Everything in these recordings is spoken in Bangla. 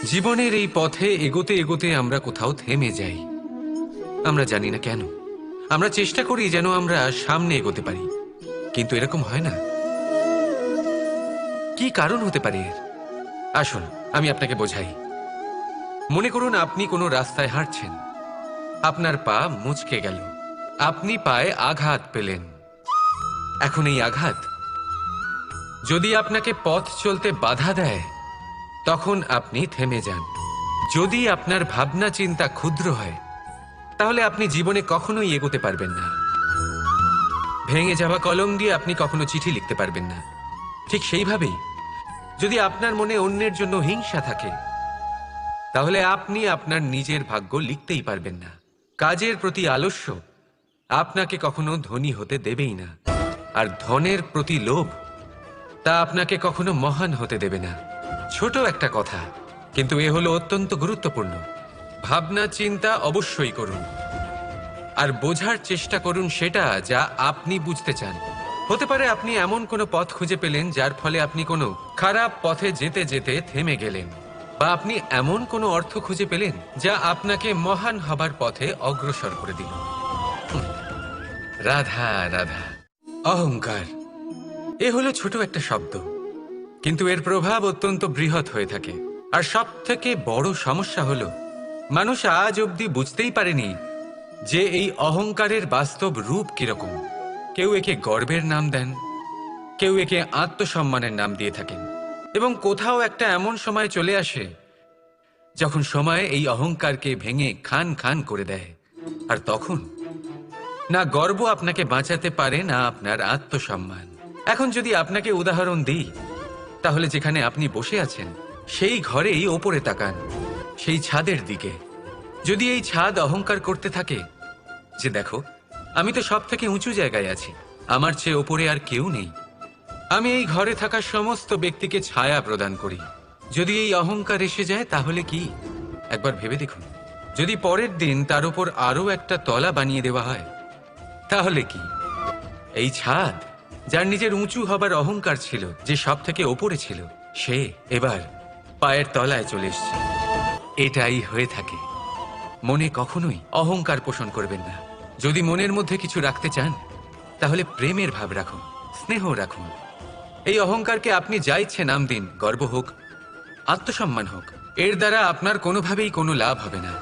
জীবনের এই পথে এগোতে এগোতে আমরা কোথাও থেমে যাই। আমরা জানি না কেন। আমরা চেষ্টা করি যেন আমরা সামনে এগোতে পারি, কিন্তু এরকম হয় না। কি কারণ হতে পারে এর? আসুন আমি আপনাকে বোঝাই। মনে করুন আপনি কোনো রাস্তায় হাঁটছেন, আপনার পা মুচকে গেল, আপনি পায়ে আঘাত পেলেন। এখন এই আঘাত যদি আপনাকে পথ চলতে বাধা দেয়, তখন আপনি থেমে যান। যদি আপনার ভাবনা চিন্তা ক্ষুদ্র হয়, তাহলে আপনি জীবনে কখনোই এগোতে পারবেন না। ভেঙে যাওয়া কলম দিয়ে আপনি কখনো চিঠি লিখতে পারবেন না। ঠিক সেইভাবেই যদি আপনার মনে অন্যের জন্য হিংসা থাকে, তাহলে আপনি আপনার নিজের ভাগ্য লিখতেই পারবেন না। কাজের প্রতি আলস্য আপনাকে কখনো ধনী হতে দেবেই না, আর ধনের প্রতি লোভ তা আপনাকে কখনো মহান হতে দেবে না। ছোট একটা কথা, কিন্তু এ হলো অত্যন্ত গুরুত্বপূর্ণ। ভাবনা চিন্তা অবশ্যই করুন, আর বোঝার চেষ্টা করুন সেটা যা আপনি বুঝতে চান। হতে পারে আপনি এমন কোনো পথ খুঁজে পেলেন যার ফলে আপনি কোনো খারাপ পথে যেতে যেতে থেমে গেলেন, বা আপনি এমন কোনো অর্থ খুঁজে পেলেন যা আপনাকে মহান হবার পথে অগ্রসর করে দিল। রাধা রাধা। অহংকার এ হলো ছোট একটা শব্দ, কিন্তু এর প্রভাব অত্যন্ত বৃহৎ হয়ে থাকে। আর সব থেকে বড় সমস্যা হলো মানুষ আজ অবধি বুঝতেই পারেনি যে এই অহংকারের বাস্তব রূপ কিরকম। কেউ একে গর্বের নাম দেন, কেউ একে আত্মসম্মানের নাম দিয়ে থাকেন, এবং কোথাও একটা এমন সময় চলে আসে যখন সময় এই অহংকারকে ভেঙে খান খান করে দেয়। আর তখন না গর্ব আপনাকে বাঁচাতে পারে, না আপনার আত্মসম্মান। এখন যদি আপনাকে উদাহরণ দিই, তাহলে যেখানে আপনি বসে আছেন সেই ঘরেই ওপরে তাকান, সেই ছাদের দিকে। যদি এই ছাদ অহংকার করতে থাকে যে দেখো, আমি তো সব থেকে উঁচু জায়গায় আছি, আমার চেয়ে ওপরে আর কেউ নেই, আমি এই ঘরে থাকা সমস্ত ব্যক্তিকে ছায়া প্রদান করি, যদি এই অহংকার এসে যায় তাহলে কি? একবার ভেবে দেখুন, যদি পরের দিন তার উপর আরো একটা তলা বানিয়ে দেওয়া হয়, তাহলে কি? এই ছাদ যার নিজের উঁচু হবার অহংকার ছিল, যে সব থেকে ওপরে ছিল, সে এবার পায়ের তলায় চলে এসছে। এটাই হয়ে থাকে। মনে কখনোই অহংকার পোষণ করবেন না। যদি মনের মধ্যে কিছু রাখতে চান, তাহলে প্রেমের ভাব রাখুন, স্নেহ রাখুন। এই অহংকারকে আপনি যা ইচ্ছে নাম দিন, গর্ব হোক, আত্মসম্মান হোক, এর দ্বারা আপনার কোনোভাবেই কোনো লাভ হবে না।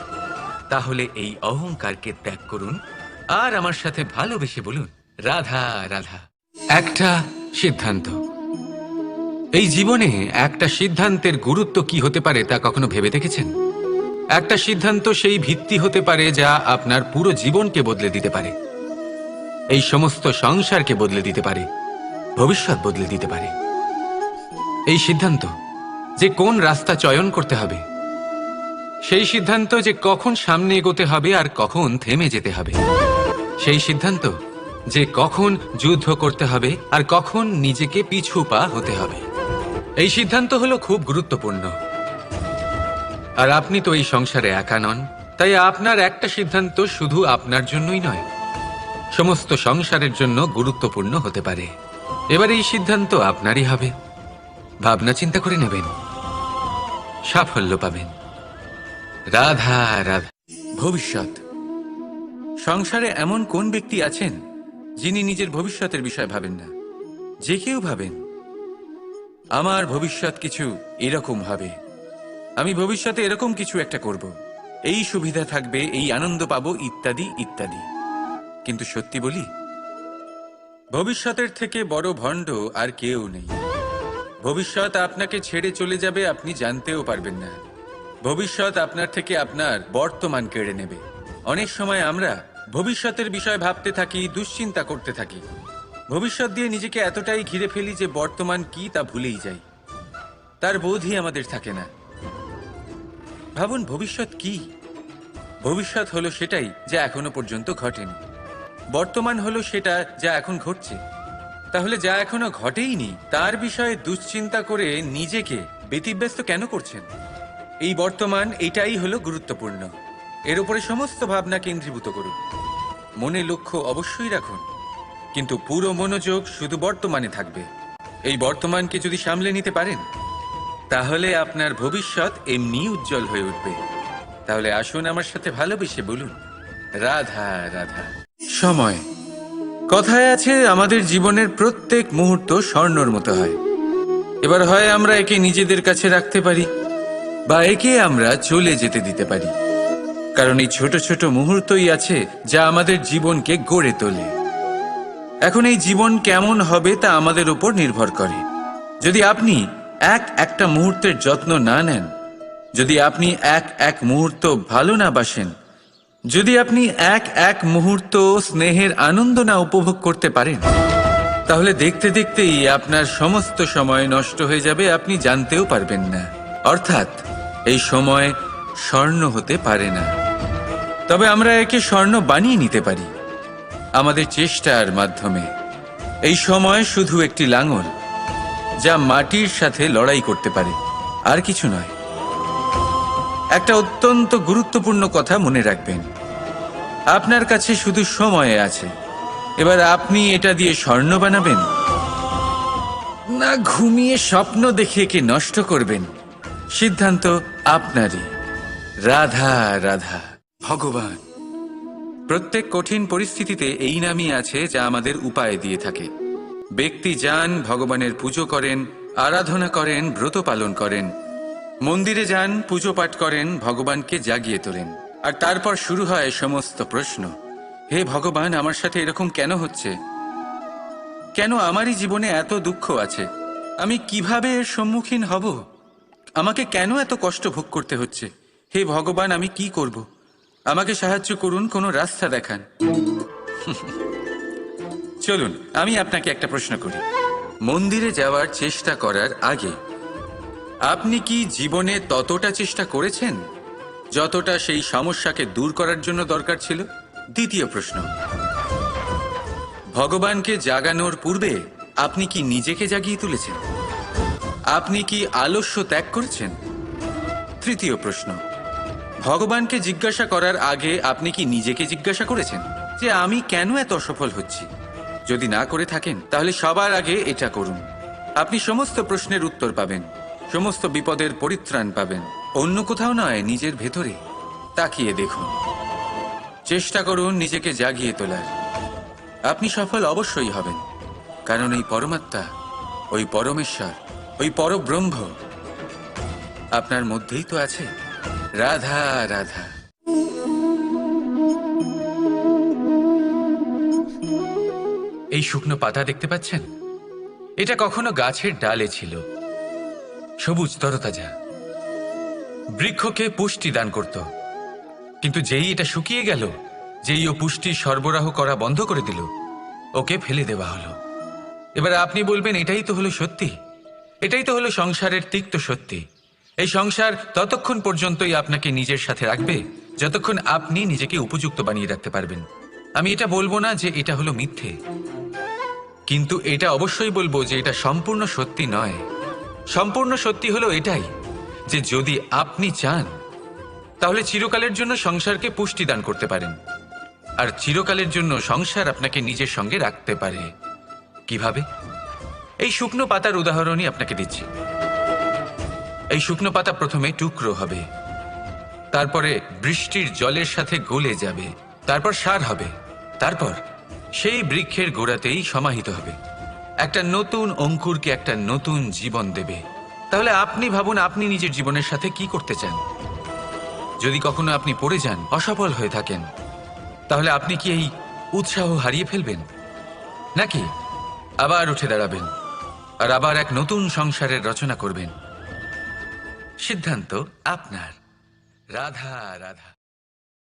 তাহলে এই অহংকারকে ত্যাগ করুন, আর আমার সাথে ভালোবেসে বলুন, রাধা রাধা। একটা সিদ্ধান্ত। এই জীবনে একটা সিদ্ধান্তের গুরুত্ব কি হতে পারে তা কখনো ভেবে দেখেছেন? একটা সিদ্ধান্ত সেই ভিত্তি হতে পারে যা আপনার পুরো জীবনকে বদলে দিতে পারে, এই সমস্ত সংসারকে বদলে দিতে পারে, ভবিষ্যৎ বদলে দিতে পারে। এই সিদ্ধান্ত যে কোন রাস্তা চয়ন করতে হবে, সেই সিদ্ধান্ত যে কখন সামনে এগোতে হবে আর কখন থেমে যেতে হবে, সেই সিদ্ধান্ত যে কখন যুদ্ধ করতে হবে আর কখন নিজেকে পিছু পা হতে হবে। এই সিদ্ধান্ত হলো খুব গুরুত্বপূর্ণ। আর আপনি তো এই সংসারে একা নন, তাই আপনার একটা সিদ্ধান্ত শুধু আপনার জন্যই নয়, সমস্ত সংসারের জন্য গুরুত্বপূর্ণ হতে পারে। এবার এই সিদ্ধান্ত আপনারই হবে। ভাবনা চিন্তা করে নেবেন, সাফল্য পাবেন। রাধা রাধা। ভবিষ্যৎ। সংসারে এমন কোন ব্যক্তি আছেন যিনি নিজের ভবিষ্যতের বিষয় ভাবেন না? যে কেউ ভাবেন আমার ভবিষ্যৎ কিছু এরকম হবে, আমি ভবিষ্যতে এরকম কিছু একটা করব, এই সুবিধা থাকবে, এই আনন্দ পাবো, ইত্যাদি ইত্যাদি। কিন্তু সত্যি বলি, ভবিষ্যতের থেকে বড় ভণ্ড আর কেউ নেই। ভবিষ্যৎ আপনাকে ছেড়ে চলে যাবে, আপনি জানতেও পারবেন না। ভবিষ্যৎ আপনার থেকে আপনার বর্তমান কেড়ে নেবে। অনেক সময় আমরা ভবিষ্যতের বিষয় ভাবতে থাকি, দুশ্চিন্তা করতে থাকি, ভবিষ্যৎ দিয়ে নিজেকে এতটাই ঘিরে ফেলি যে বর্তমান কি তা ভুলেই যাই, তার বোধই আমাদের থাকে না। ভাবুন, ভবিষ্যৎ কি? ভবিষ্যৎ হলো সেটাই যা এখনো পর্যন্ত ঘটেনি। বর্তমান হলো সেটা যা এখন ঘটছে। তাহলে যা এখনো ঘটেইনি তার বিষয়ে দুশ্চিন্তা করে নিজেকে ব্যতিব্যস্ত কেন করছেন? এই বর্তমান, এটাই হলো গুরুত্বপূর্ণ। এর উপরে সমস্ত ভাবনা কেন্দ্রীভূত করুন। মনে লক্ষ্য অবশ্যই রাখুন, কিন্তু পুরো মনোযোগ শুধু বর্তমানে থাকবে। এই বর্তমানকে যদি সামলে নিতে পারেন, তাহলে আপনার ভবিষ্যৎ এমনি উজ্জ্বল হয়ে উঠবে। তাহলে আসুন আমার সাথে ভালোবেসে বলুন, রাধা রাধা। সময়, কথায় আছে আমাদের জীবনের প্রত্যেক মুহূর্ত স্বর্ণর মতো হয়। এবার হয় আমরা একে নিজেদের কাছে রাখতে পারি বা একে আমরা চলে যেতে দিতে পারি, কারণ এই ছোট ছোট মুহূর্তই আছে যা আমাদের জীবনকে গড়ে তোলে। এখন এই জীবন কেমন হবে তা আমাদের উপর নির্ভর করে। যদি আপনি একটা মুহূর্তের যত্ন না নেন, যদি আপনি এক মুহূর্ত ভালো না বাসেন, যদি আপনি এক মুহূর্ত স্নেহের আনন্দ না উপভোগ করতে পারেন, তাহলে দেখতে দেখতেই আপনার সমস্ত সময় নষ্ট হয়ে যাবে, আপনি জানতেও পারবেন না। অর্থাৎ এই সময় স্বর্ণ হতে পারে না। তবে আমরা একে স্বর্ণ বানিয়ে নিতে পারি আমাদের চেষ্টার মাধ্যমে। এই সময় শুধু একটি লাঙল যা মাটির সাথে লড়াই করতে পারে, আর কিছু নয়। একটা অত্যন্ত গুরুত্বপূর্ণ কথা মনে রাখবেন, আপনার কাছে শুধু সময় আছে। এবার আপনি এটা দিয়ে স্বর্ণ বানাবেন না ঘুমিয়ে স্বপ্ন দেখে একে নষ্ট করবেন, সিদ্ধান্ত আপনারই। রাধা রাধা। ভগবান প্রত্যেক কঠিন পরিস্থিতিতে এই নামই আছে যা আমাদের উপায় দিয়ে থাকে। ব্যক্তি যান, ভগবানের পুজো করেন, আরাধনা করেন, ব্রত পালন করেন, মন্দিরে যান, পুজো পাঠ করেন, ভগবানকে জাগিয়ে তোলেন। আর তারপর শুরু হয় সমস্ত প্রশ্ন। হে ভগবান, আমার সাথে এরকম কেন হচ্ছে? কেন আমারই জীবনে এত দুঃখ আছে? আমি কিভাবে এর সম্মুখীন হব? আমাকে কেন এত কষ্ট ভোগ করতে হচ্ছে? হে ভগবান, আমি কি করব? আমাকে সাহায্য করুন, কোনো রাস্তা দেখান। চলুন আমি আপনাকে একটা প্রশ্ন করি। মন্দিরে যাওয়ার চেষ্টা করার আগে আপনি কি জীবনে ততটা চেষ্টা করেছেন যতটা সেই সমস্যাকে দূর করার জন্য দরকার ছিল? দ্বিতীয় প্রশ্ন, ভগবানকে জাগানোর পূর্বে আপনি কি নিজেকে জাগিয়ে তুলেছেন? আপনি কি আলস্য ত্যাগ করেছেন? তৃতীয় প্রশ্ন, ভগবানকে জিজ্ঞাসা করার আগে আপনি কি নিজেকে জিজ্ঞাসা করেছেন যে আমি কেন এত অসফল হচ্ছি? যদি না করে থাকেন তাহলে সবার আগে এটা করুন। আপনি সমস্ত প্রশ্নের উত্তর পাবেন, সমস্ত বিপদের পরিত্রাণ পাবেন। অন্য কোথাও নয়, নিজের ভেতরে তাকিয়ে দেখুন। চেষ্টা করুন নিজেকে জাগিয়ে তোলার। আপনি সফল অবশ্যই হবেন, কারণ এই পরমাত্মা, ওই পরমেশ্বর, ওই পরব্রহ্ম আপনার মধ্যেই তো আছে। রাধা রাধা। এই শুকনো পাতা দেখতে পাচ্ছেন? এটা কখনো গাছের ডালে ছিল, সবুজ তরতাজা, বৃক্ষকে পুষ্টি দান করত। কিন্তু যেই এটা শুকিয়ে গেল, যেই ও পুষ্টি সরবরাহ করা বন্ধ করে দিল, ওকে ফেলে দেওয়া হলো। এবার আপনি বলবেন, এটাই তো হলো সত্যি, এটাই তো হলো সংসারের তিক্ত সত্যি। এই সংসার ততক্ষণ পর্যন্তই আপনাকে নিজের সাথে রাখবে যতক্ষণ আপনি নিজেকে উপযুক্ত বানিয়ে রাখতে পারবেন। আমি এটা বলবো না যে এটা হলো মিথ্যে, কিন্তু এটা অবশ্যই বলবো যে এটা সম্পূর্ণ সত্যি নয়। সম্পূর্ণ সত্যি হলো এটাই যে যদি আপনি চান তাহলে চিরকালের জন্য সংসারকে পুষ্টি দান করতে পারেন, আর চিরকালের জন্য সংসার আপনাকে নিজের সঙ্গে রাখতে পারে। কিভাবে? এই শুকনো পাতার উদাহরণই আপনাকে দিচ্ছি। এই শুকনো পাতা প্রথমে টুকরো হবে, তারপরে বৃষ্টির জলের সাথে গলে যাবে, তারপর সার হবে, তারপর সেই বৃক্ষের গোড়াতেই সমাহিত হবে, একটা নতুন অঙ্কুরকে একটা নতুন জীবন দেবে। তাহলে আপনি ভাবুন, আপনি নিজের জীবনের সাথে কি করতে চান? যদি কখনো আপনি পড়ে যান, অসফল হয়ে থাকেন, তাহলে আপনি কি এই উৎসাহ হারিয়ে ফেলবেন, নাকি আবার উঠে দাঁড়াবেন আর আবার এক নতুন সংসারের রচনা করবেন? সিদ্ধান্ত আপনার। রাধা রাধা।